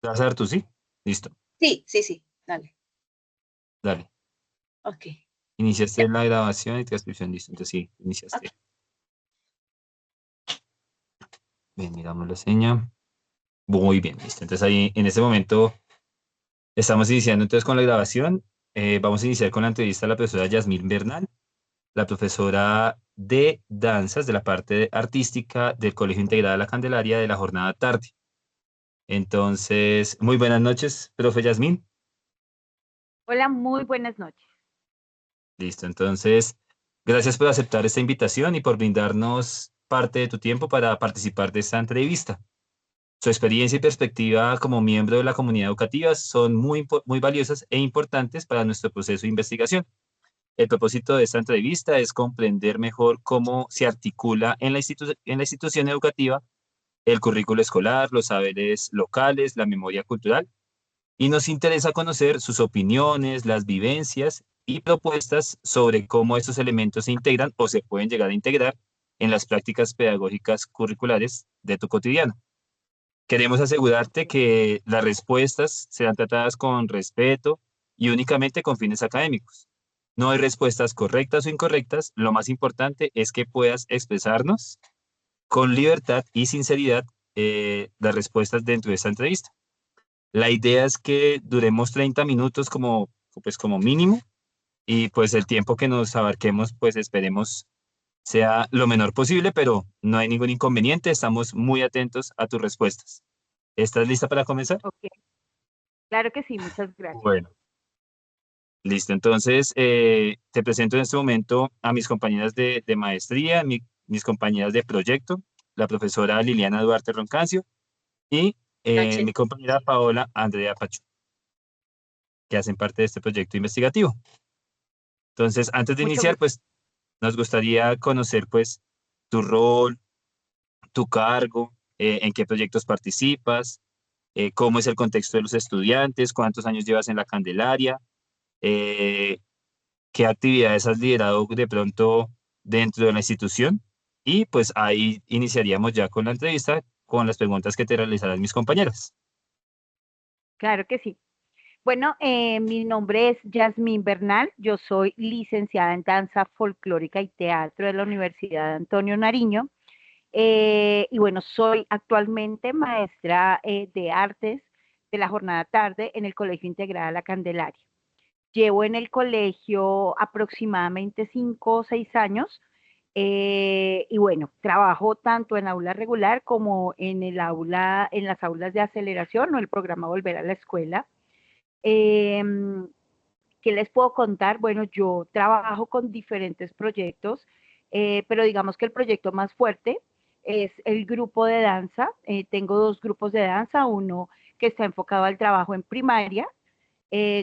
¿Te vas a dar tú, sí? Listo, Sí, sí, sí, dale. dale. Ok, Iniciaste ya. la grabación y transcripción, listo. Entonces sí, Ok. iniciaste. Bien, miramos la seña. Muy bien, listo. Entonces ahí en este momento estamos iniciando entonces con la grabación. Vamos a iniciar con la entrevista a la profesora Yasmín Bernal, la profesora de danzas de la parte artística del Colegio Integrado La Candelaria de la jornada tarde. Entonces, muy buenas noches, profe Yasmín. Hola, muy buenas noches. Listo, entonces, gracias por aceptar esta invitación y por brindarnos parte de tu tiempo para participar de esta entrevista. Su experiencia y perspectiva como miembro de la comunidad educativa son muy valiosas e importantes para nuestro proceso de investigación. El propósito de esta entrevista es comprender mejor cómo se articula en en la institución educativa el currículo escolar, los saberes locales, la memoria cultural, y nos interesa conocer sus opiniones, las vivencias y propuestas sobre cómo estos elementos se integran o se pueden llegar a integrar en las prácticas pedagógicas curriculares de tu cotidiano. Queremos asegurarte que las respuestas serán tratadas con respeto y únicamente con fines académicos. No hay respuestas correctas o incorrectas, lo más importante es que puedas expresarnos con libertad y sinceridad las respuestas dentro de esta entrevista. La idea es que duremos 30 minutos como mínimo y pues el tiempo que nos abarquemos pues esperemos sea lo menor posible, pero no hay ningún inconveniente, estamos muy atentos a tus respuestas. ¿Estás lista para comenzar? Ok, claro que sí, muchas gracias. Bueno, listo. Entonces, te presento en este momento a mis compañeras de maestría, mis compañeras de proyecto, la profesora Liliana Duarte Roncancio y mi Noches. compañera Paola Andrea Pacho, que hacen parte de este proyecto investigativo. Entonces, antes de Mucho iniciar, gusto. pues nos gustaría conocer pues tu rol, tu cargo, en qué proyectos participas, cómo es el contexto de los estudiantes, cuántos años llevas en la Candelaria, eh, qué actividades has liderado de pronto dentro de la institución y pues ahí iniciaríamos ya con la entrevista con las preguntas que te realizarán mis compañeras. Claro que sí. Bueno, mi nombre es Yasmín Bernal. Yo soy licenciada en danza folclórica y teatro de la Universidad Antonio Nariño. Y bueno, soy actualmente maestra de artes de la jornada tarde en el Colegio Integral La Candelaria. Llevo en el colegio aproximadamente 5 o 6 años. Y bueno, trabajo tanto en aula regular como en el aula, en las aulas de aceleración o el programa Volver a la Escuela. Eh, ¿Qué les puedo contar? Bueno, yo trabajo con diferentes proyectos, pero digamos que el proyecto más fuerte es el grupo de danza. Tengo dos grupos de danza, uno que está enfocado al trabajo en primaria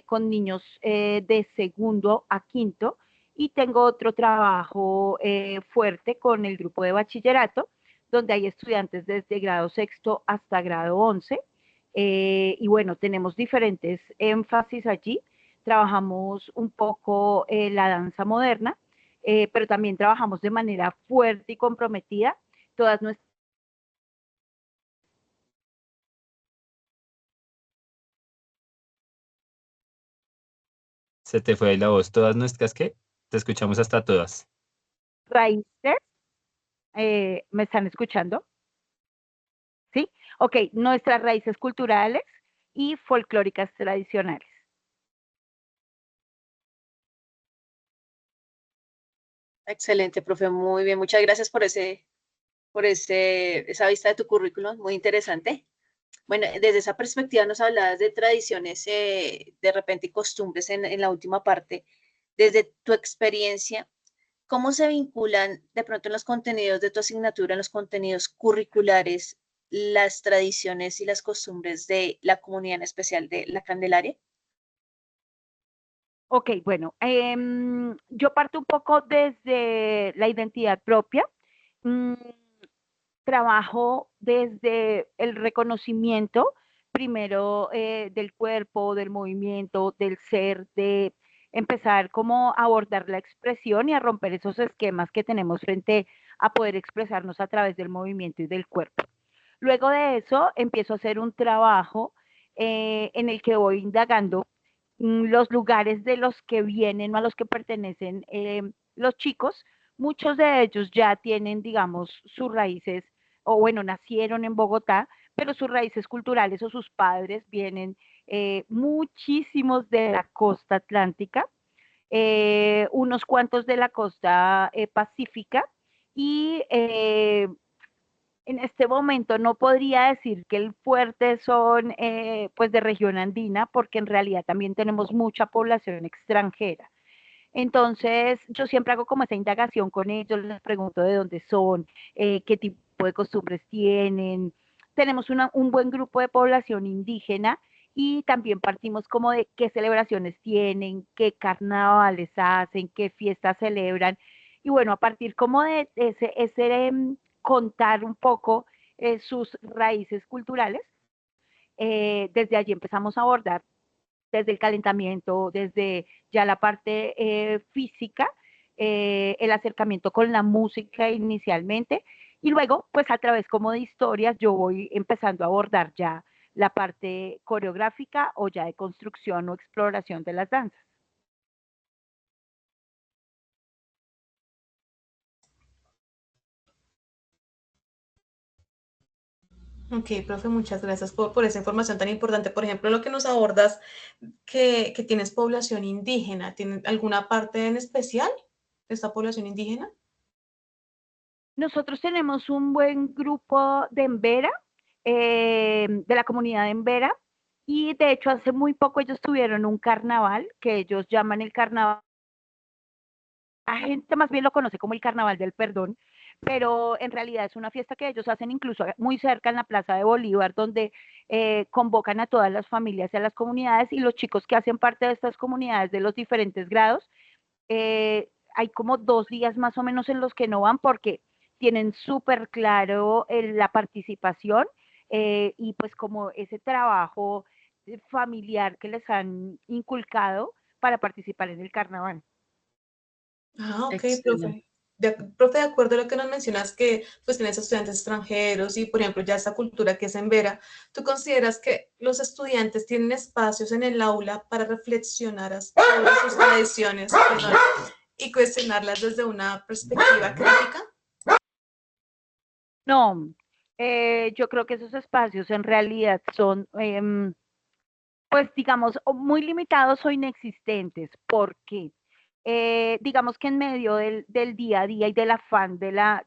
con niños de segundo a quinto y tengo otro trabajo fuerte con el grupo de bachillerato, donde hay estudiantes desde grado sexto hasta grado 11. Y bueno, tenemos diferentes énfasis allí. Trabajamos un poco la danza moderna, pero también trabajamos de manera fuerte y comprometida todas nuestras. Se te fue ahí la voz. Todas nuestras, ¿qué? Te escuchamos hasta todas. Raíces. ¿Me están escuchando? ¿Sí? Ok, nuestras raíces culturales y folclóricas tradicionales. Excelente, profe. Muy bien. Muchas gracias esa vista de tu currículum. Muy interesante. Bueno, desde esa perspectiva nos hablabas de tradiciones, de repente, y costumbres en la última parte. Desde tu experiencia, ¿cómo se vinculan de pronto en los contenidos de tu asignatura, en los contenidos curriculares, las tradiciones y las costumbres de la comunidad en especial de la Candelaria? Ok, bueno, yo parto un poco desde la identidad propia. Mm, Trabajo desde el reconocimiento, primero del cuerpo, del movimiento, del ser, de empezar como a abordar la expresión y a romper esos esquemas que tenemos frente a poder expresarnos a través del movimiento y del cuerpo. Luego de eso empiezo a hacer un trabajo en el que voy indagando los lugares de los que vienen o a los que pertenecen los chicos. Muchos de ellos ya tienen, digamos, sus raíces, o bueno, nacieron en Bogotá, pero sus raíces culturales o sus padres vienen muchísimos de la costa atlántica, unos cuantos de la costa pacífica, y en este momento no podría decir que el fuerte son pues de región andina, porque en realidad también tenemos mucha población extranjera. Entonces, yo siempre hago como esa indagación con ellos, les pregunto de dónde son, qué tipo de costumbres tienen. Tenemos un buen grupo de población indígena y también partimos como de qué celebraciones tienen, qué carnavales hacen, qué fiestas celebran. Y bueno, a partir como de contar un poco sus raíces culturales, desde allí empezamos a abordar desde el calentamiento, desde ya la parte física, el acercamiento con la música inicialmente, y luego, pues a través como de historias, yo voy empezando a abordar ya la parte coreográfica o ya de construcción o exploración de las danzas. Ok, profe, muchas gracias por esa información tan importante. Por ejemplo, lo que nos abordas, que tienes población indígena, ¿tienes alguna parte en especial de esta población indígena? Nosotros tenemos un buen grupo de Embera, de la comunidad de Embera, y de hecho hace muy poco ellos tuvieron un carnaval que ellos llaman el carnaval. La gente más bien lo conoce como el Carnaval del Perdón, pero en realidad es una fiesta que ellos hacen incluso muy cerca en la Plaza de Bolívar, donde convocan a todas las familias y a las comunidades, y los chicos que hacen parte de estas comunidades de los diferentes grados, hay como 2 días más o menos en los que no van porque tienen súper claro la participación, y pues como ese trabajo familiar que les han inculcado para participar en el carnaval. Ah, ok, Excelente. profe. Profe, de acuerdo a lo que nos mencionas que pues tienes estudiantes extranjeros y, por ejemplo, ya esta cultura que es en Vera, ¿tú consideras que los estudiantes tienen espacios en el aula para reflexionar sobre sus tradiciones, perdón, y cuestionarlas desde una perspectiva crítica? No, yo creo que esos espacios en realidad son, pues digamos, o muy limitados o inexistentes. ¿Por qué? Digamos que en medio del día a día y del afán de la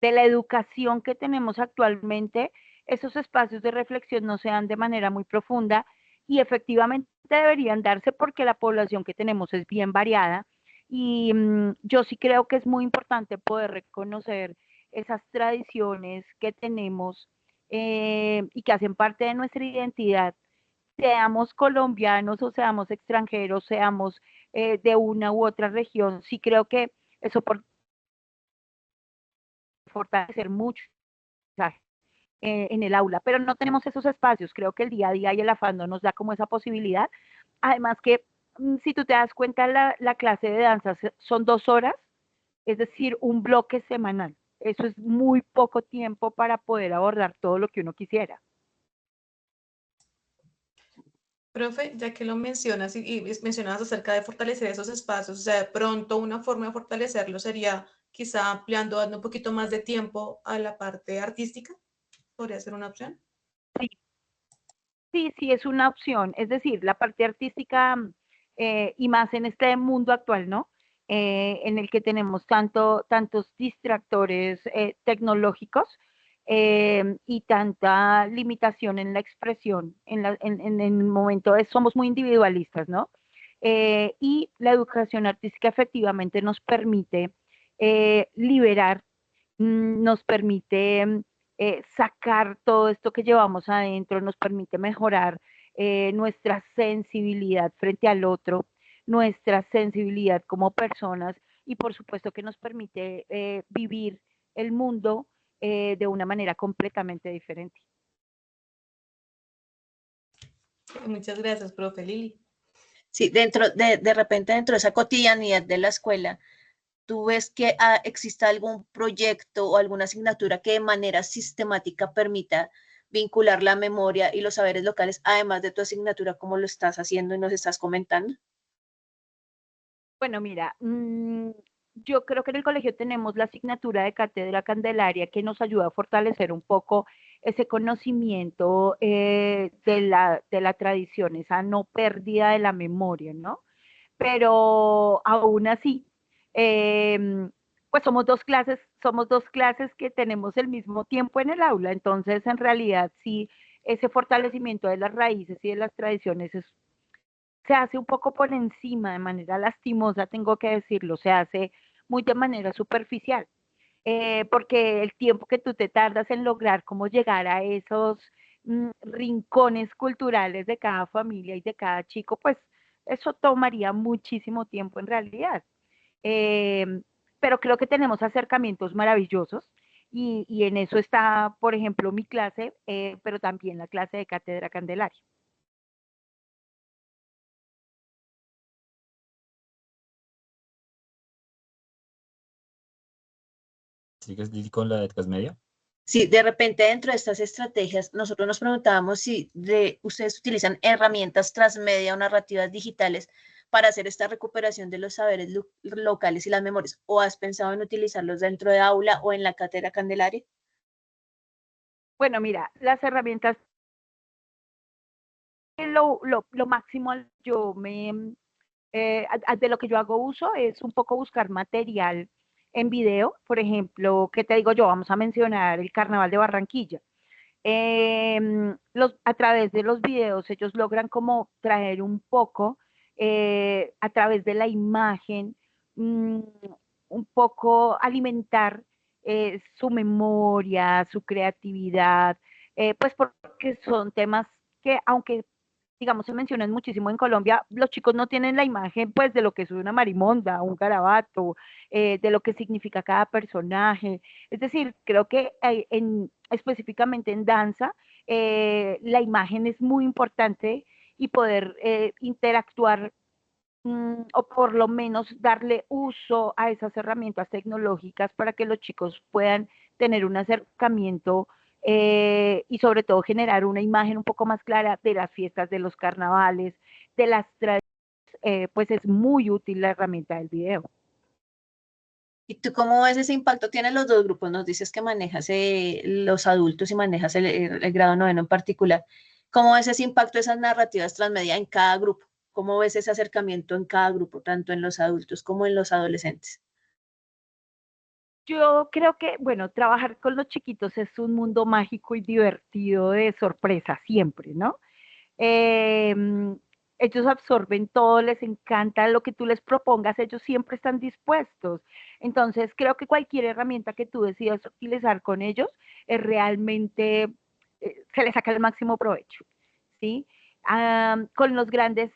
educación que tenemos actualmente, esos espacios de reflexión no se dan de manera muy profunda, y efectivamente deberían darse porque la población que tenemos es bien variada, y yo sí creo que es muy importante poder reconocer esas tradiciones que tenemos, y que hacen parte de nuestra identidad, seamos colombianos o seamos extranjeros, seamos de una u otra región. Sí creo que eso por fortalecer mucho en el aula, pero no tenemos esos espacios. Creo que el día a día y el afán no nos da como esa posibilidad. Además que, si tú te das cuenta, la clase de danza son 2 horas, es decir, un bloque semanal. Eso es muy poco tiempo para poder abordar todo lo que uno quisiera. Profe, ya que lo mencionas y mencionabas acerca de fortalecer esos espacios, o sea, de pronto una forma de fortalecerlo sería quizá ampliando, dando un poquito más de tiempo a la parte artística, podría ser una opción. Sí, sí, sí, es una opción. Es decir, la parte artística, y más en este mundo actual, ¿no? En el que tenemos tantos distractores tecnológicos, y tanta limitación en la expresión, en el momento somos muy individualistas, ¿no? Y la educación artística efectivamente nos permite liberar, nos permite sacar todo esto que llevamos adentro, nos permite mejorar nuestra sensibilidad frente al otro, nuestra sensibilidad como personas, y por supuesto que nos permite vivir el mundo de una manera completamente diferente. Muchas gracias, profe Lili. Sí, de repente dentro de esa cotidianidad de la escuela, ¿tú ves que exista algún proyecto o alguna asignatura que de manera sistemática permita vincular la memoria y los saberes locales, además de tu asignatura, como lo estás haciendo y nos estás comentando? Bueno, mira, yo creo que en el colegio tenemos la asignatura de Cátedra Candelaria que nos ayuda a fortalecer un poco ese conocimiento de la tradición, esa no pérdida de la memoria, ¿no? Pero aún así, em, pues somos dos clases que tenemos el mismo tiempo en el aula, entonces en realidad sí, ese fortalecimiento de las raíces y de las tradiciones se hace un poco por encima, de manera lastimosa, tengo que decirlo, se hace muy de manera superficial, porque el tiempo que tú te tardas en lograr cómo llegar a esos rincones culturales de cada familia y de cada chico, pues eso tomaría muchísimo tiempo en realidad. Eh, pero creo que tenemos acercamientos maravillosos y en eso está, por ejemplo, mi clase, pero también la clase de Cátedra Candelaria. ¿Sigues Lili, con la de Transmedia? Sí, de repente dentro de estas estrategias, nosotros nos preguntábamos si ustedes utilizan herramientas transmedia o narrativas digitales para hacer esta recuperación de los saberes locales y las memorias, o has pensado en utilizarlos dentro de aula o en la cátedra Candelaria. Bueno, mira, las herramientas, lo máximo yo de lo que yo hago uso es un poco buscar material en video, por ejemplo, ¿qué te digo yo? Vamos a mencionar el Carnaval de Barranquilla. A través de los videos ellos logran como traer un poco, a través de la imagen, un poco alimentar su memoria, su creatividad, pues porque son temas que aunque digamos, se mencionan muchísimo en Colombia, los chicos no tienen la imagen, pues, de lo que es una marimonda, un garabato, de lo que significa cada personaje. Es decir, creo que específicamente en danza, la imagen es muy importante y poder interactuar o por lo menos darle uso a esas herramientas tecnológicas para que los chicos puedan tener un acercamiento y sobre todo generar una imagen un poco más clara de las fiestas, de los carnavales, de las tradiciones, pues es muy útil la herramienta del video. ¿Y tú cómo ves ese impacto? Tienen los dos grupos, nos dices que manejas los adultos y manejas el grado noveno en particular. ¿Cómo ves ese impacto de esas narrativas transmedia en cada grupo? ¿Cómo ves ese acercamiento en cada grupo, tanto en los adultos como en los adolescentes? Yo creo que, bueno, trabajar con los chiquitos es un mundo mágico y divertido de sorpresa siempre, ¿no? Eh, Ellos absorben todo, les encanta lo que tú les propongas, ellos siempre están dispuestos. Entonces, creo que cualquier herramienta que tú decidas utilizar con ellos es realmente, se les saca el máximo provecho, ¿sí? Con los grandes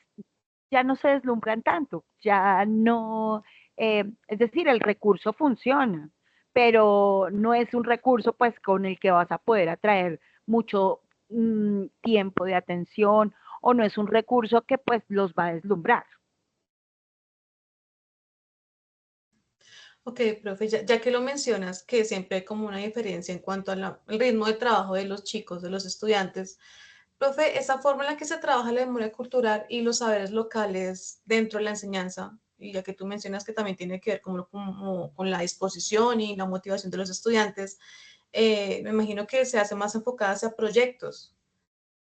ya no se deslumbran tanto, ya no, es decir, el recurso funciona, pero no es un recurso pues con el que vas a poder atraer mucho tiempo de atención o no es un recurso que pues los va a deslumbrar. Ok, profe, ya que lo mencionas, que siempre hay como una diferencia en cuanto al ritmo de trabajo de los chicos, de los estudiantes. Profe, esa forma en la que se trabaja la memoria cultural y los saberes locales dentro de la enseñanza, y ya que tú mencionas que también tiene que ver con la disposición y la motivación de los estudiantes, me imagino que se hace más enfocada hacia proyectos.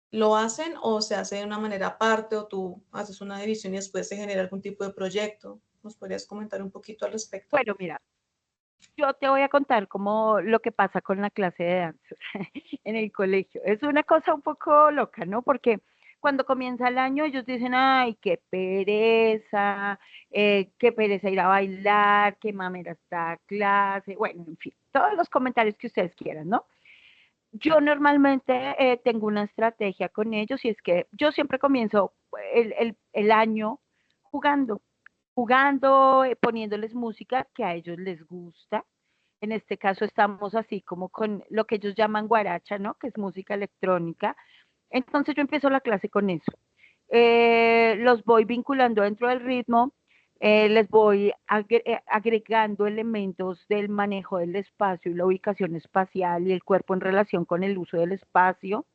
¿Lo hacen o se hace de una manera aparte o tú haces una división y después se genera algún tipo de proyecto? ¿Nos podrías comentar un poquito al respecto? Bueno, mira, yo te voy a contar como lo que pasa con la clase de danza en el colegio. Es una cosa un poco loca, ¿no? Porque cuando comienza el año ellos dicen, ay, qué pereza ir a bailar, qué mamera esta clase, bueno, en fin, todos los comentarios que ustedes quieran, ¿no? Yo normalmente tengo una estrategia con ellos y es que yo siempre comienzo el año jugando, poniéndoles música que a ellos les gusta. En este caso estamos así como con lo que ellos llaman guaracha, ¿no? Que es música electrónica. Entonces yo empiezo la clase con eso. Los voy vinculando dentro del ritmo. Les voy agregando elementos del manejo del espacio y la ubicación espacial y el cuerpo en relación con el uso del espacio.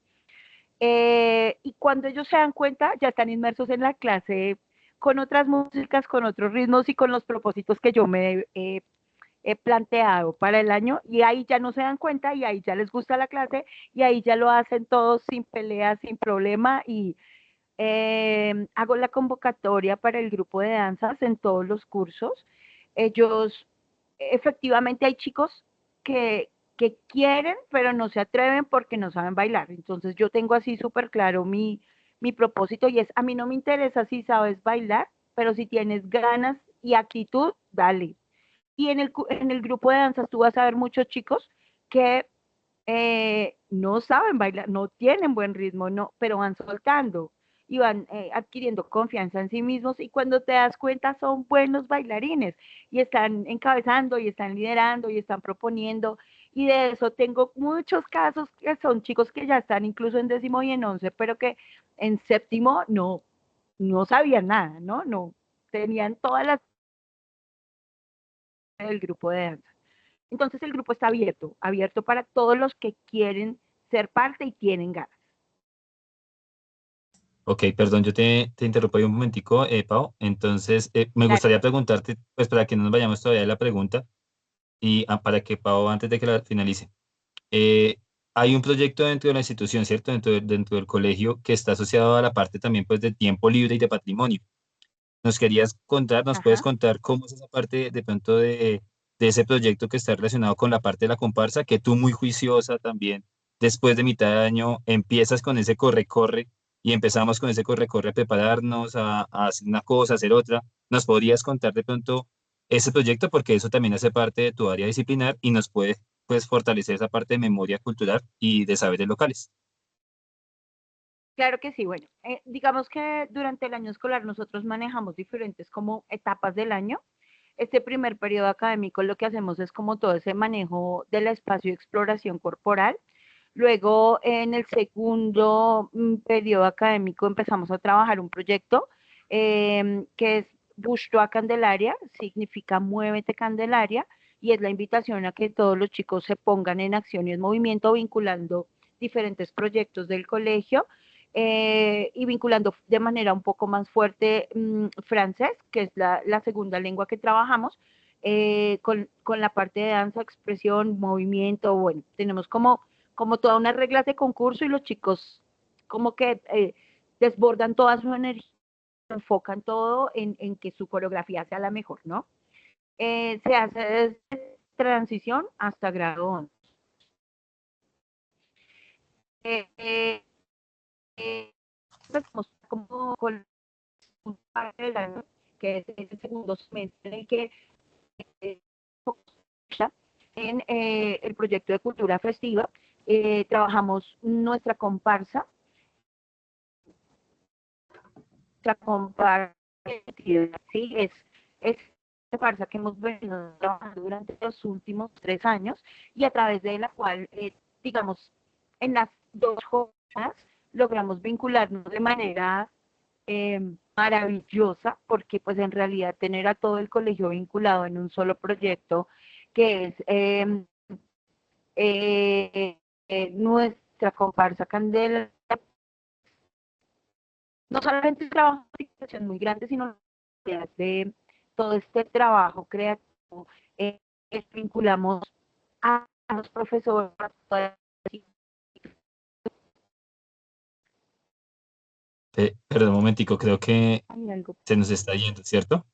Y cuando ellos se dan cuenta, ya están inmersos en la clase con otras músicas, con otros ritmos y con los propósitos que yo me he planteado para el año, y ahí ya no se dan cuenta y ahí ya les gusta la clase y ahí ya lo hacen todos sin pelea, sin problema, y hago la convocatoria para el grupo de danzas en todos los cursos. Ellos, efectivamente hay chicos que quieren, pero no se atreven porque no saben bailar. Entonces yo tengo así súper claro mi propósito, y es, a mí no me interesa si sabes bailar, pero si tienes ganas y actitud, dale. Y en el grupo de danzas tú vas a ver muchos chicos que no saben bailar, no tienen buen ritmo, no, pero van soltando y van adquiriendo confianza en sí mismos, y cuando te das cuenta son buenos bailarines y están encabezando y están liderando y están proponiendo, y de eso tengo muchos casos que son chicos que ya están incluso en 10º y en 11, pero que en 7º no sabían nada, ¿no? No, tenían todas las del grupo de danza. Entonces el grupo está abierto, abierto para todos los que quieren ser parte y tienen ganas. Ok, perdón, yo te interrumpo ahí un momentico, Pau. Entonces, me Claro. gustaría preguntarte, pues para que no nos vayamos todavía de la pregunta, y para que Pau, antes de que la finalice, eh, hay un proyecto dentro de la institución, ¿cierto? Dentro del colegio que está asociado a la parte también, pues, de tiempo libre y de patrimonio. ¿Nos querías contar, nos puedes Ajá. contar cómo es esa parte de pronto de ese proyecto que está relacionado con la parte de la comparsa, que tú muy juiciosa también, después de mitad de año, empiezas con ese corre-corre y empezamos con ese corre-corre a prepararnos, a hacer una cosa, a hacer otra? ¿Nos podrías contar de pronto ese proyecto? Porque eso también hace parte de tu área disciplinar y nos puede, pues, fortalecer esa parte de memoria cultural y de saberes locales. Claro que sí. Bueno, digamos que durante el año escolar nosotros manejamos diferentes como etapas del año. Este primer periodo académico lo que hacemos es como todo ese manejo del espacio de exploración corporal. Luego, en el segundo periodo académico empezamos a trabajar un proyecto que es Bushtua Candelaria, significa Muévete Candelaria, y es la invitación a que todos los chicos se pongan en acción y en movimiento vinculando diferentes proyectos del colegio, y vinculando de manera un poco más fuerte francés, que es la segunda lengua que trabajamos, con la parte de danza, expresión, movimiento. Bueno, tenemos como todas unas reglas de concurso, y los chicos como que desbordan toda su energía, enfocan todo en que su coreografía sea la mejor, ¿no? Se hace desde transición hasta grado 11. Eh, eh, Empezamos como con un parte del año, que es el segundo semestre, en el que eh, en el proyecto de cultura festiva trabajamos nuestra comparsa, ¿sí? Es una comparsa que hemos venido trabajando durante los últimos 3 años, y a través de la cual, digamos, en las 2 jornadas logramos vincularnos de manera maravillosa, porque pues en realidad tener a todo el colegio vinculado en un solo proyecto, que es nuestra comparsa Candela, no solamente trabajo de investigación muy grande, sino de todo este trabajo creativo, vinculamos a los profesores, Perdón un momentico, creo que algo. se nos está yendo, ¿cierto?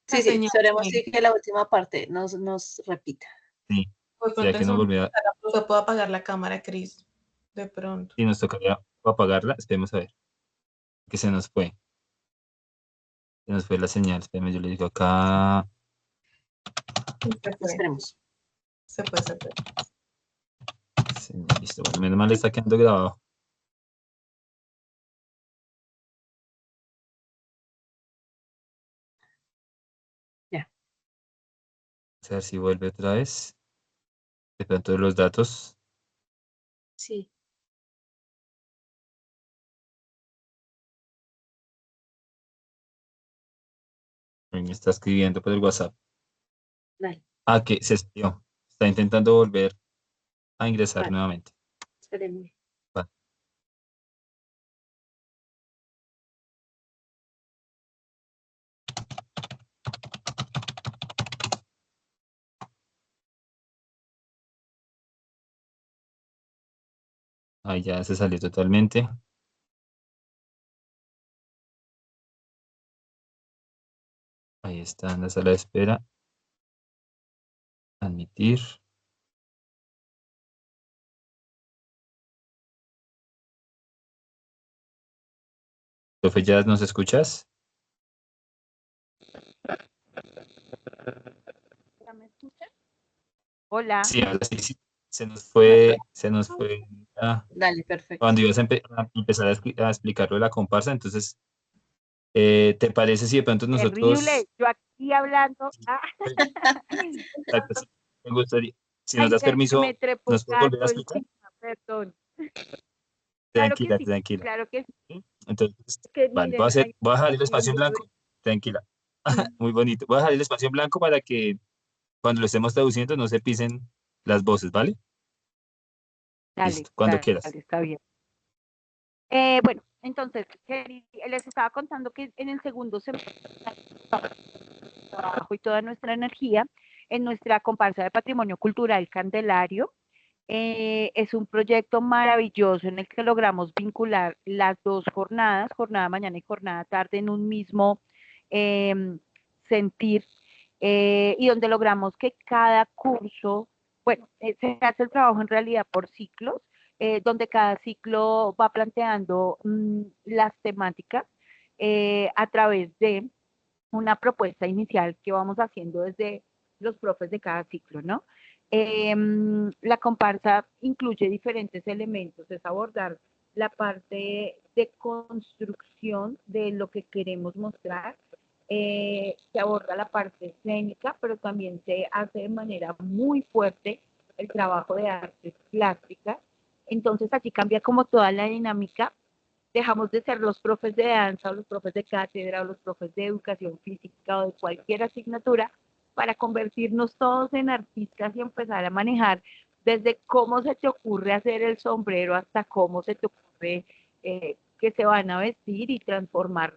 La Sí, señal, esperemos sí. sí que la última parte nos repita. Sí, Pues ya pronto que en no su volvió la profe puedo apagar la cámara, Cris, de pronto. y nos tocaría apagarla. Esperemos a ver, que se nos fue la señal. Espérame, yo le digo acá. Se fue, Esperemos. se fue. Señal, listo, bueno, menos mal está quedando grabado. Ya. A ver si vuelve otra vez. De pronto los datos. Sí. Ahí me está escribiendo por el WhatsApp. Dale, Ah, que se salió. Está intentando volver a ingresar vale, nuevamente. espérenme. Va. Ahí ya se salió totalmente. Ahí está en la sala de espera. Admitir. Profe, ¿ya nos escuchas? ¿Ya me escuchan? Hola. Sí, ahora sí, sí. No, Se nos fue dale, perfecto. cuando ibas a empezar a explicar lo de la comparsa. Entonces, ¿te parece si de pronto nosotros, Terrible. Yo aquí hablando. exacto, sí, me gustaría, si nos Ay, das me permiso, trepó ¿nos puedes volver a gato explicar? encima, perdón. Claro que Tranquila, sí, tranquila. claro que sí. ¿Sí? Entonces, Que vale, miren, ahí voy a dejar el espacio en viendo. blanco. Tranquila. Muy bonito. Voy a dejar el espacio en blanco para que cuando lo estemos traduciendo no se pisen las voces, ¿vale? Dale, Listo, cuando dale, quieras. está bien. Bueno, entonces, les estaba contando que en el segundo semestre trabajo y toda nuestra energía en nuestra comparsa de patrimonio cultural Candelario. Es un proyecto maravilloso en el que logramos vincular las dos jornadas, jornada mañana y jornada tarde, en un mismo eh, sentir, y donde logramos que cada curso, bueno, se hace el trabajo en realidad por ciclos, donde cada ciclo va planteando las temáticas a través de una propuesta inicial que vamos haciendo desde los profes de cada ciclo, ¿no? La comparsa incluye diferentes elementos, es abordar la parte de construcción de lo que queremos mostrar, se aborda la parte escénica, pero también se hace de manera muy fuerte el trabajo de artes plásticas. Entonces aquí cambia como toda la dinámica, dejamos de ser los profes de danza o los profes de cátedra o los profes de educación física o de cualquier asignatura para convertirnos todos en artistas y empezar a manejar desde cómo se te ocurre hacer el sombrero hasta cómo se te ocurre que se van a vestir y transformar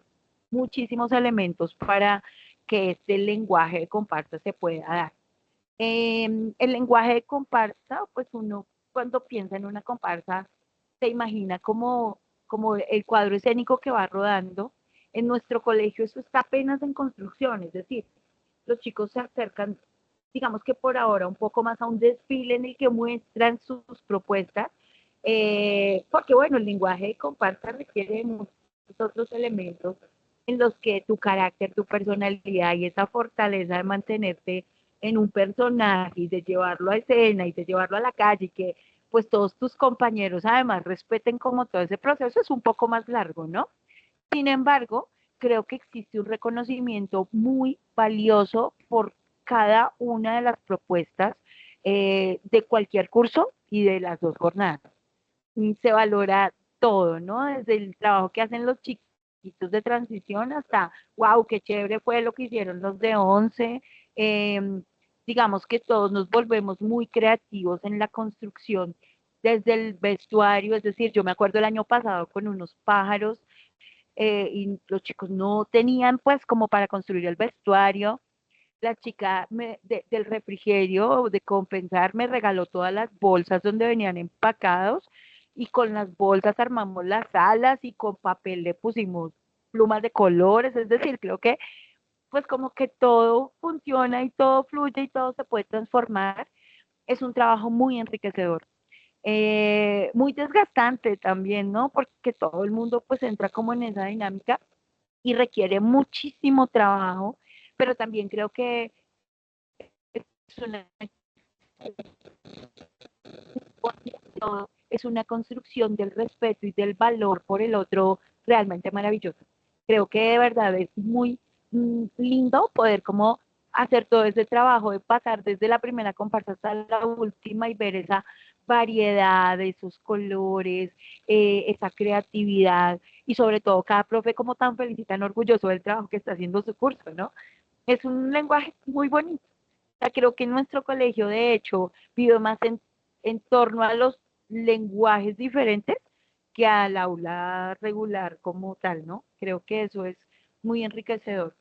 muchísimos elementos para que este lenguaje de comparsa se pueda dar. El lenguaje de comparsa, pues uno cuando piensa en una comparsa se imagina como el cuadro escénico que va rodando. En nuestro colegio eso está apenas en construcción, es decir, los chicos se acercan, digamos que por ahora, un poco más a un desfile en el que muestran sus propuestas, porque bueno, el lenguaje de comparsa requiere muchos otros elementos en los que tu carácter, tu personalidad y esa fortaleza de mantenerte en un personaje y de llevarlo a escena y de llevarlo a la calle y que pues todos tus compañeros además respeten como todo ese proceso es un poco más largo, ¿no? Sin embargo, creo que existe un reconocimiento muy valioso por cada una de las propuestas de cualquier curso y de las dos jornadas. Y se valora todo, ¿no? Desde el trabajo que hacen los chiquitos de transición hasta, wow, qué chévere fue lo que hicieron los de 11. Eh, digamos que todos nos volvemos muy creativos en la construcción desde el vestuario, es decir, yo me acuerdo el año pasado con unos pájaros y los chicos no tenían pues como para construir el vestuario. La chica del refrigerio, de compensar, me regaló todas las bolsas donde venían empacados y con las bolsas armamos las alas y con papel le pusimos plumas de colores, es decir, creo que pues como que todo funciona y todo fluye y todo se puede transformar. Es un trabajo muy enriquecedor. Muy desgastante también, ¿no? Porque todo el mundo pues entra como en esa dinámica y requiere muchísimo trabajo, pero también creo que es es una construcción del respeto y del valor por el otro realmente maravilloso. Creo que de verdad es muy lindo poder como hacer todo ese trabajo de pasar desde la primera comparsa hasta la última y ver esa variedad, esos colores, esa creatividad y sobre todo cada profe como tan feliz y tan orgulloso del trabajo que está haciendo su curso, ¿no? Es un lenguaje muy bonito. O sea, creo que nuestro colegio, de hecho, vive más en torno a los lenguajes diferentes que al aula regular como tal, ¿no? Creo que eso es muy enriquecedor.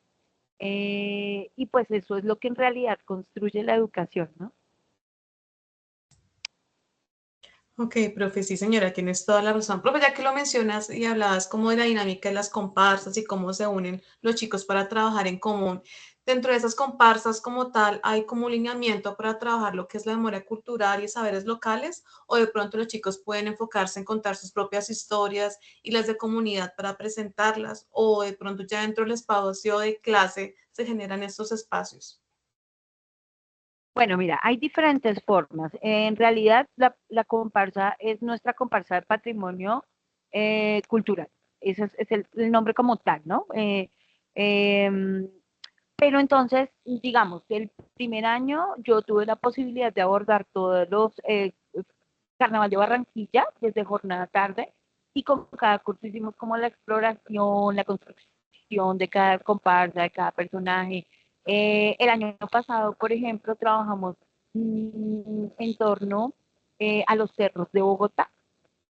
Y pues eso es lo que en realidad construye la educación, ¿no? Ok, profe, sí, señora, tienes toda la razón. Profe, ya que lo mencionas y hablabas como de la dinámica de las comparsas y cómo se unen los chicos para trabajar en común, dentro de esas comparsas como tal, ¿hay como un lineamiento para trabajar lo que es la memoria cultural y saberes locales? ¿O de pronto los chicos pueden enfocarse en contar sus propias historias y las de comunidad para presentarlas? ¿O de pronto ya dentro del espacio de clase se generan estos espacios? Bueno, mira, hay diferentes formas. En realidad, la comparsa es nuestra comparsa de patrimonio cultural. Ese es el nombre como tal, ¿no? Em, pero entonces, digamos que el primer año yo tuve la posibilidad de abordar todos los Carnaval de Barranquilla desde jornada tarde y con cada curso hicimos como la exploración, la construcción de cada comparsa, de cada personaje. El año pasado, por ejemplo, trabajamos en torno a los cerros de Bogotá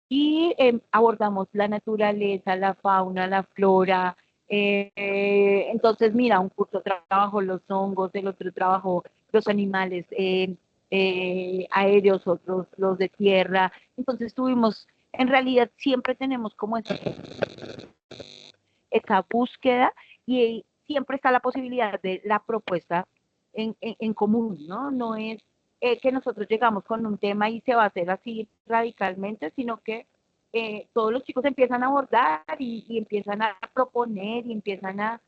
y abordamos la naturaleza, la fauna, la flora. Entonces, mira, un curso trabajó los hongos, el otro trabajó los animales aéreos, otros los de tierra. Entonces tuvimos, en realidad siempre tenemos como esa búsqueda y siempre está la posibilidad de la propuesta en común, ¿no? No es que nosotros llegamos con un tema y se va a hacer así radicalmente, sino que todos los chicos empiezan a abordar y empiezan a proponer y empiezan a,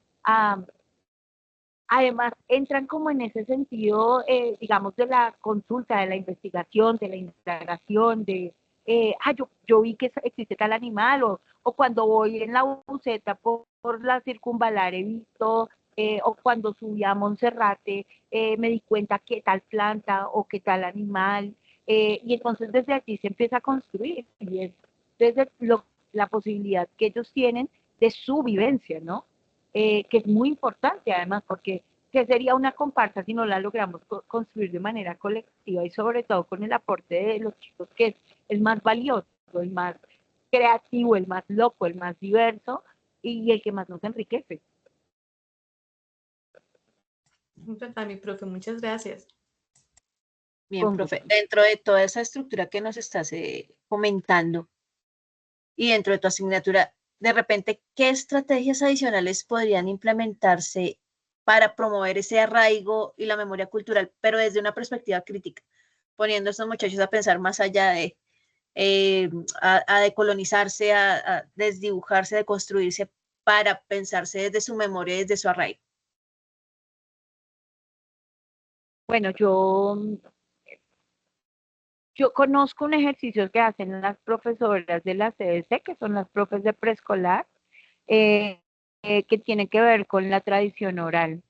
además entran como en ese sentido, digamos, de la consulta, de la investigación, de la indagación, yo vi que existe tal animal, o cuando voy en la buceta por la circunvalar he visto, o cuando subí a Monserrate, me di cuenta que tal planta o que tal animal, y entonces desde aquí se empieza a construir, y es desde la posibilidad que ellos tienen de su vivencia, ¿no? Que es muy importante además, porque ¿qué sería una comparsa si no la logramos construir de manera colectiva y sobre todo con el aporte de los chicos, que es el más valioso, el más creativo, el más loco, el más diverso y el que más nos enriquece? Total, mi profe, muchas gracias. Bien, Con profe, gusto. dentro de toda esa estructura que nos estás comentando y dentro de tu asignatura, de repente, ¿qué estrategias adicionales podrían implementarse para promover ese arraigo y la memoria cultural, pero desde una perspectiva crítica, poniendo a estos muchachos a pensar más allá de a decolonizarse, a desdibujarse, a deconstruirse para pensarse desde su memoria y desde su arraigo? Bueno, yo conozco un ejercicio que hacen las profesoras de la CDC, que son las profes de preescolar, eh, que tiene que ver con la tradición oral.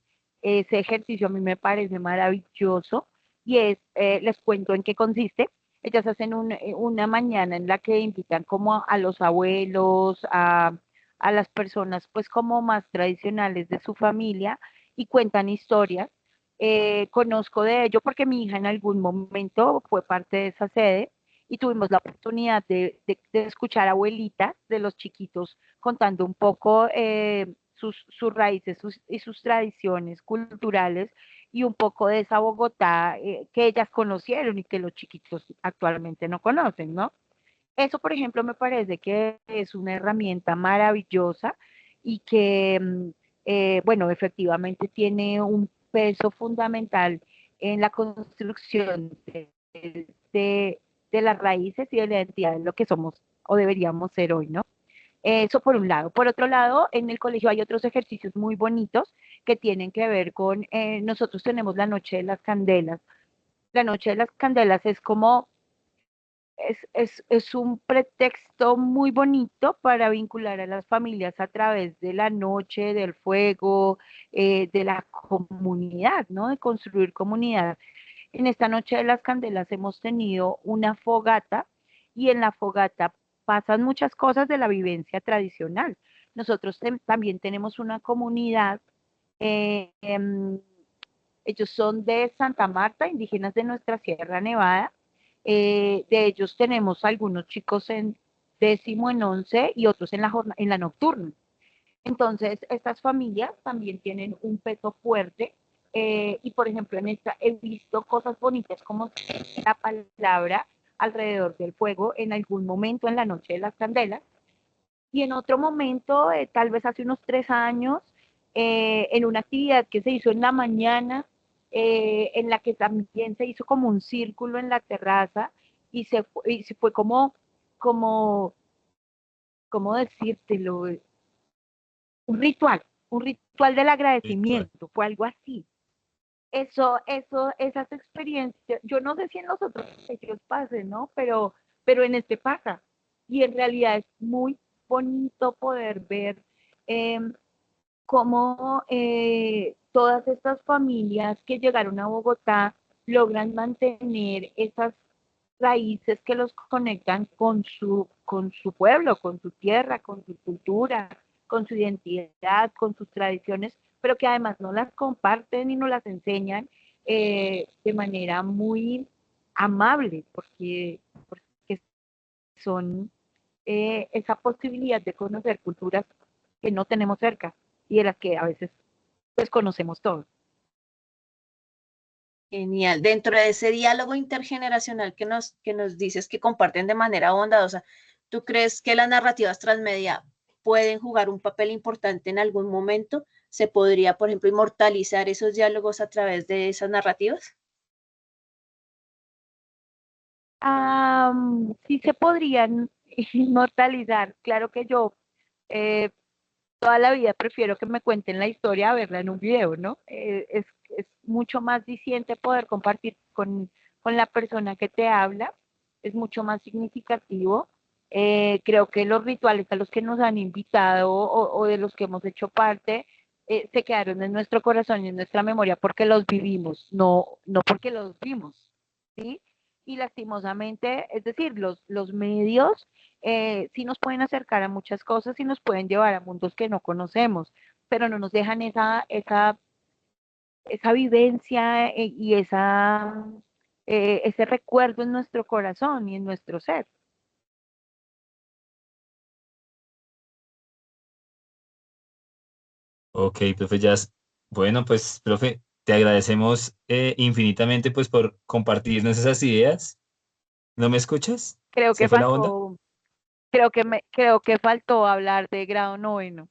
Ese ejercicio a mí me parece maravilloso y les cuento en qué consiste. Ellas hacen una mañana en la que invitan como a los abuelos, a las personas pues como más tradicionales de su familia y cuentan historias. Conozco de ello porque mi hija en algún momento fue parte de esa sede y tuvimos la oportunidad de escuchar abuelitas de los chiquitos contando un poco sus raíces y sus tradiciones culturales y un poco de esa Bogotá que ellas conocieron y que los chiquitos actualmente no conocen, ¿no? Eso, por ejemplo, me parece que es una herramienta maravillosa y que, bueno, efectivamente tiene un peso fundamental en la construcción de, de las raíces y de la identidad de lo que somos o deberíamos ser hoy, ¿no? Eso por un lado. Por otro lado, en el colegio hay otros ejercicios muy bonitos que tienen que ver con, nosotros tenemos la Noche de las Candelas. La Noche de las Candelas es como es un pretexto muy bonito para vincular a las familias a través de la noche, del fuego, de la comunidad, ¿no? De construir comunidad. En esta Noche de las Candelas hemos tenido una fogata y en la fogata pasan muchas cosas de la vivencia tradicional. Nosotros también tenemos una comunidad Eh, em, ellos son de Santa Marta, indígenas de nuestra Sierra Nevada. De ellos tenemos algunos chicos en décimo, en 11 y otros en en la nocturna. Entonces, estas familias también tienen un peso fuerte y, por ejemplo, en esta he visto cosas bonitas como la palabra alrededor del fuego en algún momento en la noche de las candelas y en otro momento, tal vez hace unos 3 años, en una actividad que se hizo en la mañana, en la que también se hizo como un círculo en la terraza y se fue como, ¿cómo decírtelo? Un ritual del Virtual. agradecimiento, fue algo así. Esas experiencias, yo no sé si en los otros colegios pasen, ¿no? Pero en este pasa. Y en realidad es muy bonito poder ver eh, cómo todas estas familias que llegaron a Bogotá logran mantener esas raíces que los conectan con su pueblo, con su tierra, con su cultura, con su identidad, con sus tradiciones, pero que además no las comparten y no las enseñan de manera muy amable, porque son esa posibilidad de conocer culturas que no tenemos cerca y de las que a veces pues conocemos todos. Genial. Dentro de ese diálogo intergeneracional que nos dices que comparten de manera bondadosa, ¿tú crees que las narrativas transmedia pueden jugar un papel importante en algún momento? ¿Se podría, por ejemplo, inmortalizar esos diálogos a través de esas narrativas? Sí se podrían inmortalizar. Claro que yo eh, toda la vida prefiero que me cuenten la historia a verla en un video, ¿no? Es mucho más diciente poder compartir con la persona que te habla, es mucho más significativo. Creo que los rituales a los que nos han invitado o de los que hemos hecho parte se quedaron en nuestro corazón y en nuestra memoria porque los vivimos, no porque los vimos, ¿sí? Y lastimosamente, es decir, los medios sí nos pueden acercar a muchas cosas y nos pueden llevar a mundos que no conocemos, pero no nos dejan esa vivencia y ese recuerdo en nuestro corazón y en nuestro ser. Ok, profe Jazz. Bueno, pues, profe, te agradecemos infinitamente pues por compartirnos esas ideas. ¿No me escuchas? Creo ¿Se que fue la onda? faltó, creo que faltó hablar de grado noveno.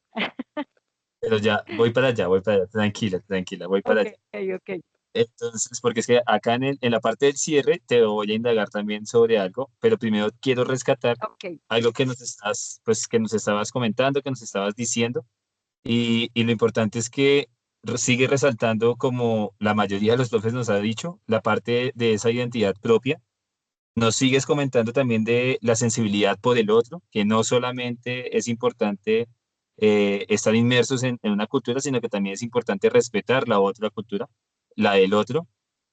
Pero ya, voy para allá, tranquila, tranquila, voy para Ok, allá. ok, Entonces, porque es que acá en la parte del cierre te voy a indagar también sobre algo, pero primero quiero rescatar ok. algo que nos estás, pues, que nos estabas comentando, que nos estabas diciendo, y lo importante es que sigue resaltando, como la mayoría de los profes nos ha dicho, la parte de esa identidad propia. Nos sigues comentando también de la sensibilidad por el otro, que no solamente es importante estar inmersos en una cultura, sino que también es importante respetar la otra cultura, la del otro,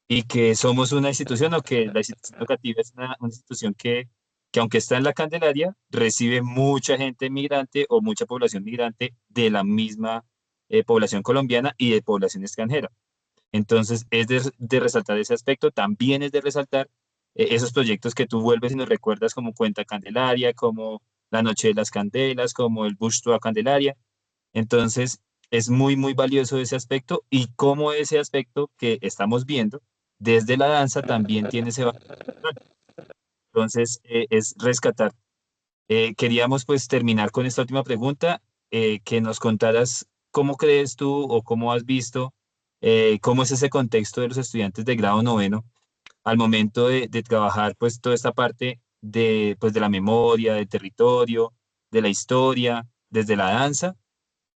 y que somos una institución o que la institución educativa es una institución que aunque está en la Candelaria, recibe mucha gente migrante o mucha población migrante de la misma población colombiana y de población extranjera. Entonces, es de resaltar ese aspecto, también es de resaltar esos proyectos que tú vuelves y nos recuerdas como Cuenta Candelaria, como La Noche de las Candelas, como el Bush a Candelaria. Entonces, es muy, muy valioso ese aspecto y cómo ese aspecto que estamos viendo desde la danza también tiene ese valor cultural. Entonces, es rescatar. Queríamos pues terminar con esta última pregunta, que nos contaras cómo crees tú o cómo has visto, cómo es ese contexto de los estudiantes de grado noveno al momento de trabajar pues toda esta parte de, pues, de la memoria, del territorio, de la historia, desde la danza.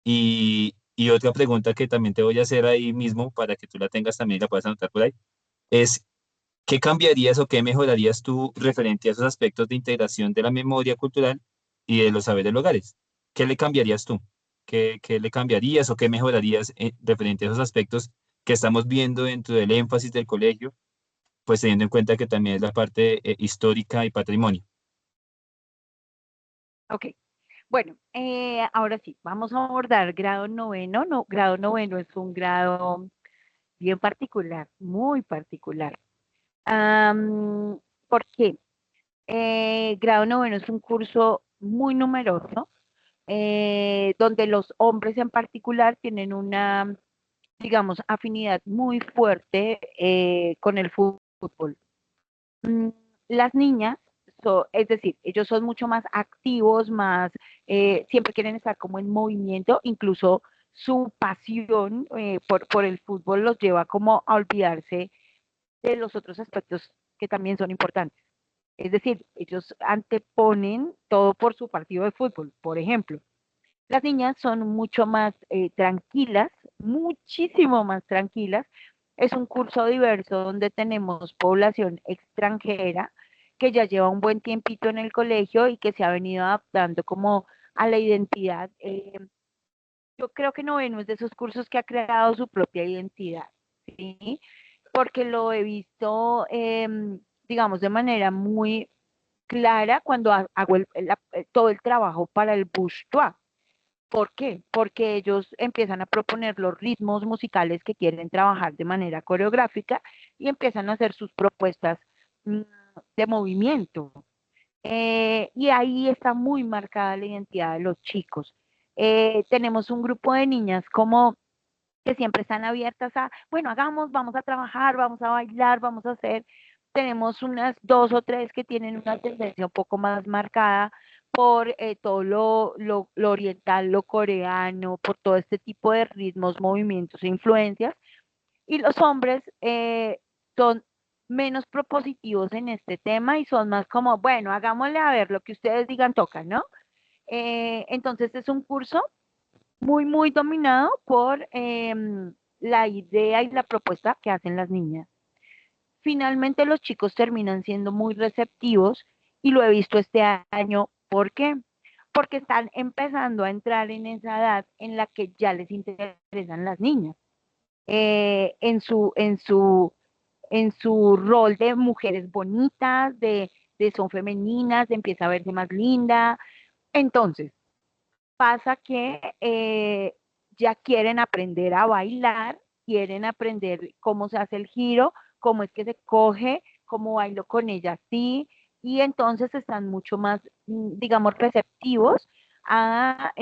Y otra pregunta que también te voy a hacer ahí mismo para que tú la tengas también y la puedas anotar por ahí, es ¿qué cambiarías o qué mejorarías tú referente a esos aspectos de integración de la memoria cultural y de los saberes locales? ¿Qué le cambiarías tú? ¿Qué le cambiarías o qué mejorarías referente a esos aspectos que estamos viendo dentro del énfasis del colegio, pues teniendo en cuenta que también es la parte histórica y patrimonio? Ok. Bueno, ahora sí, vamos a abordar grado noveno. No, grado noveno es un grado bien particular, muy particular. Am, ¿Por qué? Grado noveno es un curso muy numeroso, donde los hombres en particular tienen una, digamos, afinidad muy fuerte con el fútbol. Mm, Las niñas, es decir, ellos son mucho más activos, más, siempre quieren estar como en movimiento, incluso su pasión por el fútbol los lleva como a olvidarse de los otros aspectos que también son importantes. Es decir, ellos anteponen todo por su partido de fútbol, por ejemplo. Las niñas son mucho más tranquilas, muchísimo más tranquilas. Es un curso diverso donde tenemos población extranjera que ya lleva un buen tiempito en el colegio y que se ha venido adaptando como a la identidad. Yo creo que noveno es de esos cursos que ha creado su propia identidad, ¿sí? Porque lo he visto, digamos, de manera muy clara cuando hago todo el trabajo para el bourgeois. ¿Por qué? Porque ellos empiezan a proponer los ritmos musicales que quieren trabajar de manera coreográfica y empiezan a hacer sus propuestas mm, de movimiento. Y ahí está muy marcada la identidad de los chicos. Tenemos un grupo de niñas como que siempre están abiertas a, bueno, hagamos, vamos a trabajar, vamos a bailar, vamos a hacer. Tenemos unas dos o tres que tienen una tendencia un poco más marcada por todo lo oriental, lo coreano, por todo este tipo de ritmos, movimientos e influencias. Y los hombres son menos propositivos en este tema y son más como, bueno, hagámosle a ver lo que ustedes digan toca, ¿no? Entonces es un curso muy, muy dominado por la idea y la propuesta que hacen las niñas. Finalmente los chicos terminan siendo muy receptivos y lo he visto este año. ¿Por qué? Porque están empezando a entrar en esa edad en la que ya les interesan las niñas, en su rol de mujeres bonitas, de son femeninas, de empieza a verse más linda. Entonces, pasa que ya quieren aprender a bailar, quieren aprender cómo se hace el giro, cómo es que se coge, cómo bailo con ella así, y entonces están mucho más, digamos, receptivos a,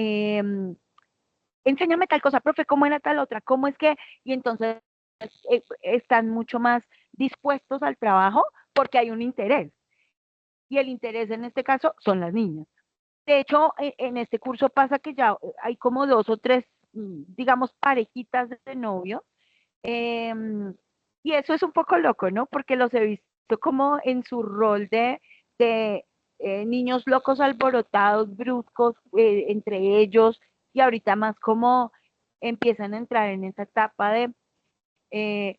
enséñame tal cosa, profe, ¿cómo era tal otra? ¿Cómo es que? Y entonces están mucho más dispuestos al trabajo porque hay un interés, y el interés en este caso son las niñas. De hecho, en este curso pasa que ya hay como dos o tres, digamos, parejitas de novio. em, y eso es un poco loco, ¿no? Porque los he visto como en su rol de niños locos alborotados, bruscos entre ellos, y ahorita más como empiezan a entrar en esa etapa de, eh,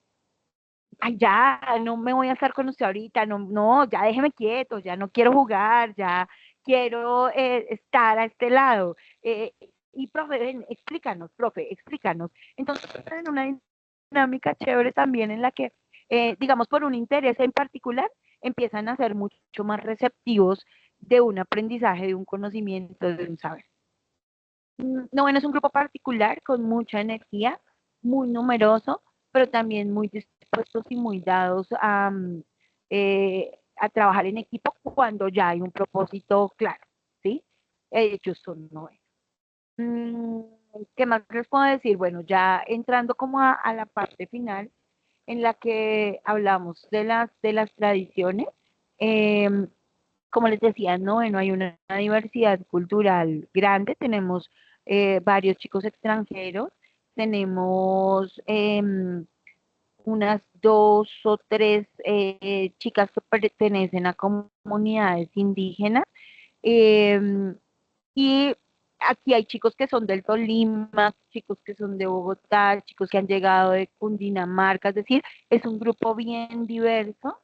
ay, ya, no me voy a estar con usted ahorita, no, no, ya déjeme quieto, ya no quiero jugar, ya quiero estar a este lado. Y profe, ven, explícanos, profe, explícanos. Entonces, en una dinámica chévere también en la que, digamos, por un interés en particular, empiezan a ser mucho más receptivos de un aprendizaje, de un conocimiento, de un saber. No, bueno, es un grupo particular con mucha energía, muy numeroso, pero también muy dispuestos y muy dados a trabajar en equipo cuando ya hay un propósito claro, ¿sí? Ellos son nueve. Mm, ¿Qué más les puedo decir? Bueno, ya entrando como a la parte final en la que hablamos de las tradiciones, em, como les decía, no, bueno, hay una diversidad cultural grande, tenemos varios chicos extranjeros, tenemos unas dos o tres chicas que pertenecen a comunidades indígenas, em, y aquí hay chicos que son del Tolima, chicos que son de Bogotá, chicos que han llegado de Cundinamarca, es decir, es un grupo bien diverso,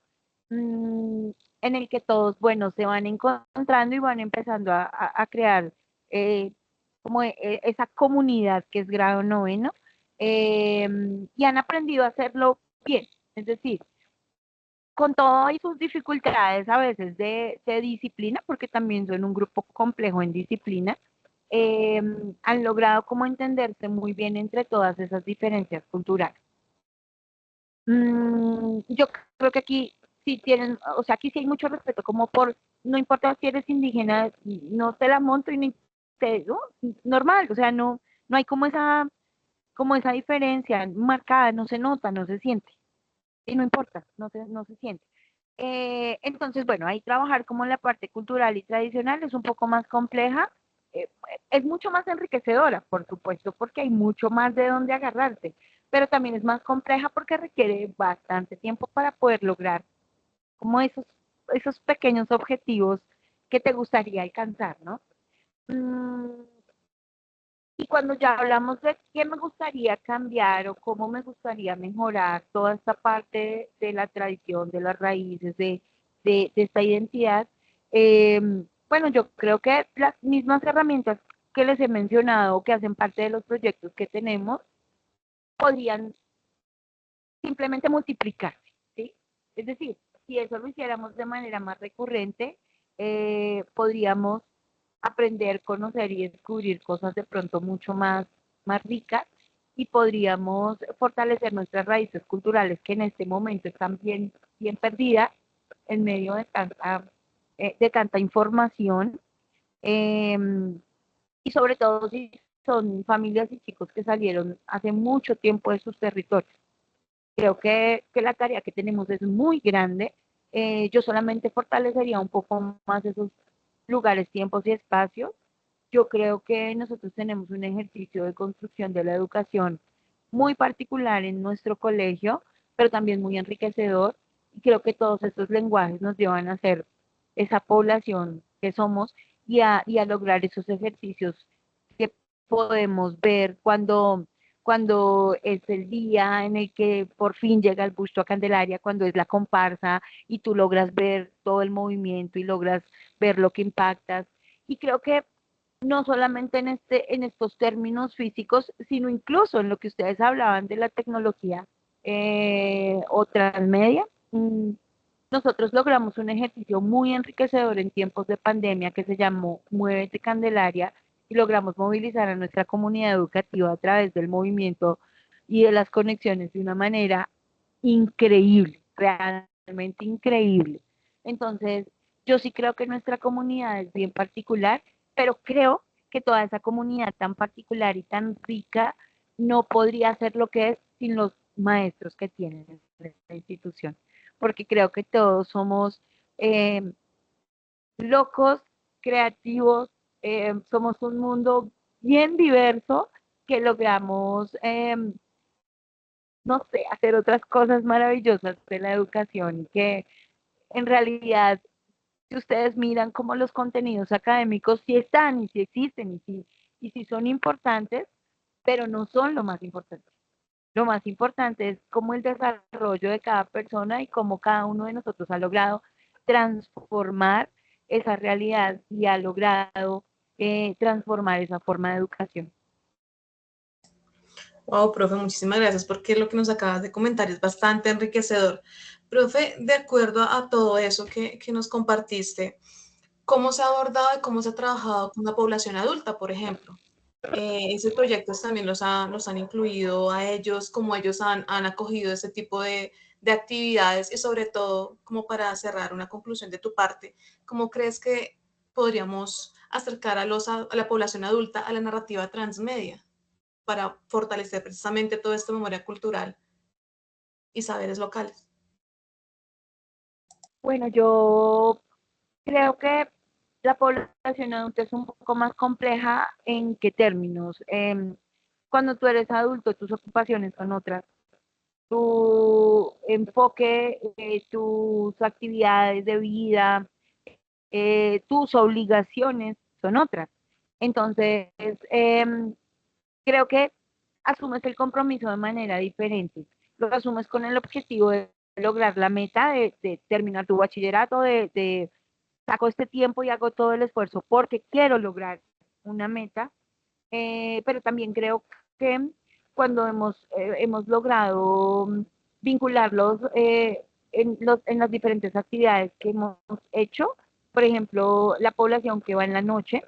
mm, en el que todos, bueno, se van encontrando y van empezando a crear eh, como esa comunidad que es grado noveno, y han aprendido a hacerlo bien, es decir, con todo y sus dificultades a veces de disciplina, porque también son un grupo complejo en disciplina, han logrado como entenderse muy bien entre todas esas diferencias culturales. Yo creo que aquí sí tienen, o sea, aquí sí hay mucho respeto, como por, no importa si eres indígena, no te la monto y ni te, ¿no? Normal, o sea, no hay como esa diferencia marcada, no se nota, no se siente, y no importa, no se siente. Entonces, bueno, ahí trabajar como en la parte cultural y tradicional es un poco más compleja, eh, es mucho más enriquecedora, por supuesto, porque hay mucho más de dónde agarrarse, pero también es más compleja porque requiere bastante tiempo para poder lograr como esos pequeños objetivos que te gustaría alcanzar, ¿no? Mm, y cuando ya hablamos de qué me gustaría cambiar o cómo me gustaría mejorar toda esta parte de la tradición, de las raíces, de esta identidad, eh, bueno, yo creo que las mismas herramientas que les he mencionado, que hacen parte de los proyectos que tenemos, podrían simplemente multiplicarse, ¿sí? Es decir, si eso lo hiciéramos de manera más recurrente, podríamos aprender, conocer y descubrir cosas de pronto mucho más ricas y podríamos fortalecer nuestras raíces culturales que en este momento están bien perdidas en medio de tanta información eh, y sobre todo si son familias y chicos que salieron hace mucho tiempo de sus territorios. Creo que la tarea que tenemos es muy grande. Yo solamente fortalecería un poco más esos lugares, tiempos y espacios. Yo creo que nosotros tenemos un ejercicio de construcción de la educación muy particular en nuestro colegio, pero también muy enriquecedor. Y creo que todos estos lenguajes nos llevan a ser esa población que somos y a lograr esos ejercicios que podemos ver cuando es el día en el que por fin llega el busto a Candelaria, cuando es la comparsa y tú logras ver todo el movimiento y logras ver lo que impactas. Y creo que no solamente en estos términos físicos, sino incluso en lo que ustedes hablaban de la tecnología o transmedia. Nosotros logramos un ejercicio muy enriquecedor en tiempos de pandemia que se llamó Muévete Candelaria y logramos movilizar a nuestra comunidad educativa a través del movimiento y de las conexiones de una manera increíble, realmente increíble. Entonces, yo sí creo que nuestra comunidad es bien particular, pero creo que toda esa comunidad tan particular y tan rica no podría ser lo que es sin los maestros que tienen esta institución, porque creo que todos somos eh, locos, creativos, somos un mundo bien diverso que logramos, no sé, hacer otras cosas maravillosas de la educación y que en realidad, si ustedes miran cómo los contenidos académicos sí están y sí existen y sí son importantes, pero no son lo más importante. Lo más importante es cómo el desarrollo de cada persona y cómo cada uno de nosotros ha logrado transformar esa realidad y ha logrado transformar esa forma de educación. Wow, profe, muchísimas gracias porque lo que nos acabas de comentar es bastante enriquecedor. Profe, de acuerdo a todo eso que nos compartiste, ¿cómo se ha abordado y cómo se ha trabajado con la población adulta, por ejemplo? Esos proyectos también los han incluido a ellos, cómo ellos han acogido ese tipo de actividades y sobre todo, como para cerrar una conclusión de tu parte, ¿cómo crees que podríamos acercar a la población adulta a la narrativa transmedia para fortalecer precisamente toda esta memoria cultural y saberes locales? Bueno, yo creo que la población adulta es un poco más compleja en qué términos. Cuando tú eres adulto, tus ocupaciones son otras. Tu enfoque, tus actividades de vida, tus obligaciones son otras. Entonces, creo que asumes el compromiso de manera diferente. Lo asumes con el objetivo de lograr la meta de terminar tu bachillerato, de saco este tiempo y hago todo el esfuerzo porque quiero lograr una meta, pero también creo que cuando hemos logrado vincularlos en las diferentes actividades que hemos hecho, por ejemplo, la población que va en la noche,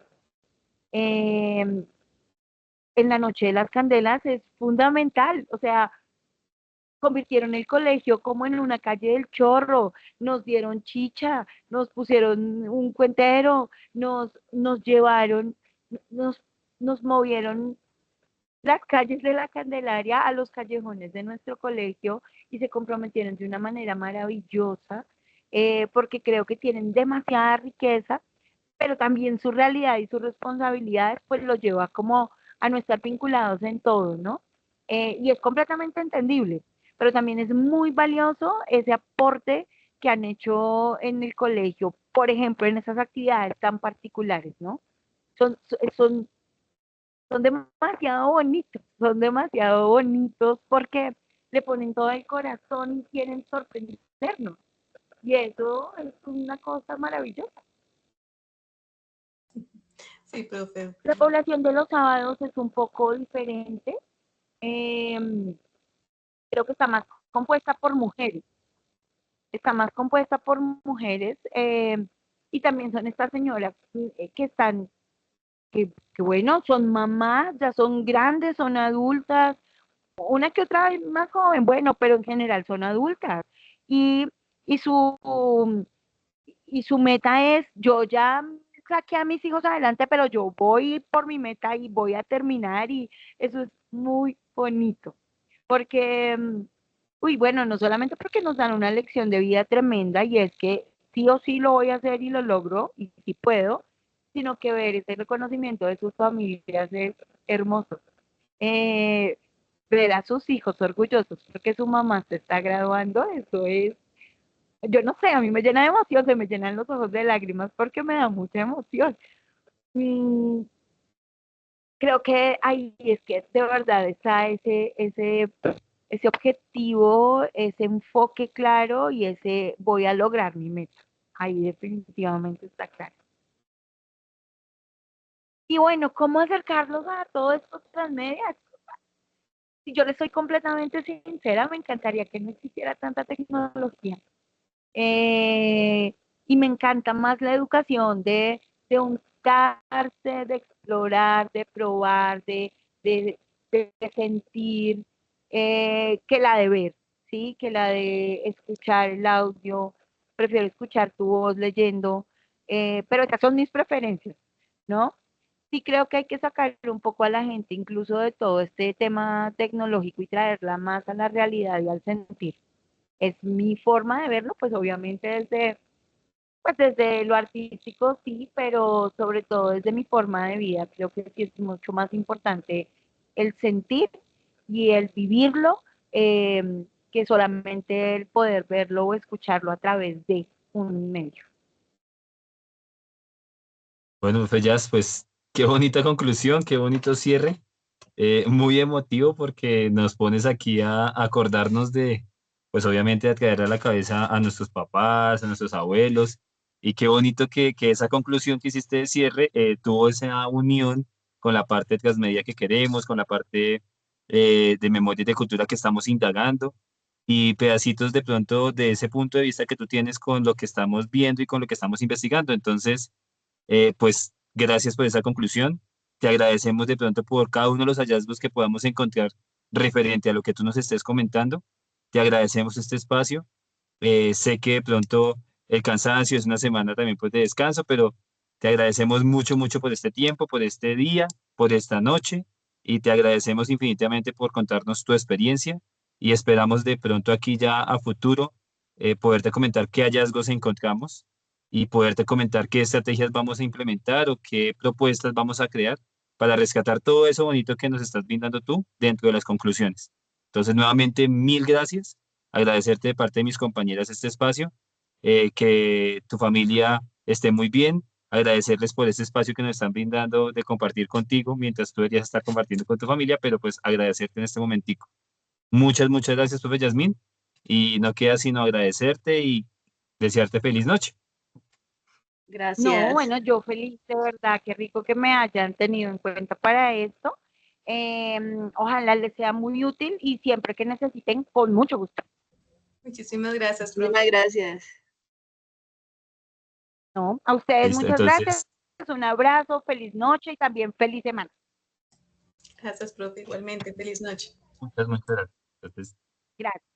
em, en la Noche de las Candelas es fundamental, o sea, convirtieron el colegio como en una calle del chorro, nos dieron chicha, nos pusieron un cuentero, nos llevaron, nos, nos movieron las calles de la Candelaria a los callejones de nuestro colegio y se comprometieron de una manera maravillosa, porque creo que tienen demasiada riqueza, pero también su realidad y sus responsabilidades pues los lleva como a no estar vinculados en todo, ¿no? Y es completamente entendible, pero también es muy valioso ese aporte que han hecho en el colegio, por ejemplo, en esas actividades tan particulares, ¿no? Son, son, son demasiado bonitos porque le ponen todo el corazón y quieren sorprendernos. Y eso es una cosa maravillosa. Sí, profe. La población de los sábados es un poco diferente. Creo que está más compuesta por mujeres. Está más compuesta por mujeres y también son estas señoras que están, que bueno, son mamás, ya son grandes, son adultas, una que otra vez más joven, bueno, pero en general son adultas. Y, y su y su meta es, yo ya saqué a mis hijos adelante, pero yo voy por mi meta y voy a terminar y eso es muy bonito, porque, uy, bueno, no solamente porque nos dan una lección de vida tremenda y es que sí o sí lo voy a hacer y lo logro y sí puedo, sino que ver ese reconocimiento de sus familias es hermoso. Eh, Ver a sus hijos orgullosos porque su mamá se está graduando, eso es, yo no sé, a mí me llena de emoción, se me llenan los ojos de lágrimas porque me da mucha emoción. Mm, Creo que ahí es que de verdad está ese objetivo, ese enfoque claro y ese voy a lograr mi meta. Ahí definitivamente está claro. Y bueno, ¿cómo acercarlos a todos estos transmedias? Si yo les soy completamente sincera, me encantaría que no existiera tanta tecnología. Eh, y me encanta más la educación de untarse, de explorar, de probar, de sentir, que la de ver, ¿sí? Que la de escuchar el audio. Prefiero escuchar tu voz leyendo, pero estas son mis preferencias, ¿no? Sí creo que hay que sacar un poco a la gente incluso de todo este tema tecnológico y traerla más a la realidad y al sentir. Es mi forma de verlo, pues obviamente pues desde lo artístico sí, pero sobre todo desde mi forma de vida. Creo que sí es mucho más importante el sentir y el vivirlo que solamente el poder verlo o escucharlo a través de un medio. Bueno, Fellas, pues qué bonita conclusión, qué bonito cierre. Muy emotivo porque nos pones aquí a acordarnos de, pues obviamente a traer a la cabeza a nuestros papás, a nuestros abuelos, y qué bonito que esa conclusión que hiciste de cierre tuvo esa unión con la parte transmedia que queremos, con la parte de memoria y de cultura que estamos indagando, y pedacitos de pronto de ese punto de vista que tú tienes con lo que estamos viendo y con lo que estamos investigando. Entonces, pues gracias por esa conclusión. Te agradecemos de pronto por cada uno de los hallazgos que podamos encontrar referente a lo que tú nos estés comentando. Te agradecemos este espacio. Sé que de pronto el cansancio es una semana también pues de descanso, pero te agradecemos mucho, mucho por este tiempo, por este día, por esta noche y te agradecemos infinitamente por contarnos tu experiencia y esperamos de pronto aquí ya a futuro poderte comentar qué hallazgos encontramos y poderte comentar qué estrategias vamos a implementar o qué propuestas vamos a crear para rescatar todo eso bonito que nos estás brindando tú dentro de las conclusiones. Entonces, nuevamente, mil gracias. Agradecerte de parte de mis compañeras este espacio, que tu familia esté muy bien, agradecerles por este espacio que nos están brindando de compartir contigo mientras tú deberías estar compartiendo con tu familia, pero pues agradecerte en este momentico. Muchas, muchas gracias, profe Yasmín, y no queda sino agradecerte y desearte feliz noche. No, Gracias. bueno, yo feliz, de verdad, qué rico que me hayan tenido en cuenta para esto. Ojalá les sea muy útil y siempre que necesiten, con mucho gusto. Muchísimas gracias, Muchísimas profe. gracias. ¿No? A ustedes Listo, muchas gracias. entonces, Gracias, un abrazo, feliz noche y también feliz semana. Gracias, profe. Igualmente, feliz noche. Muchas gracias. Entonces, Gracias.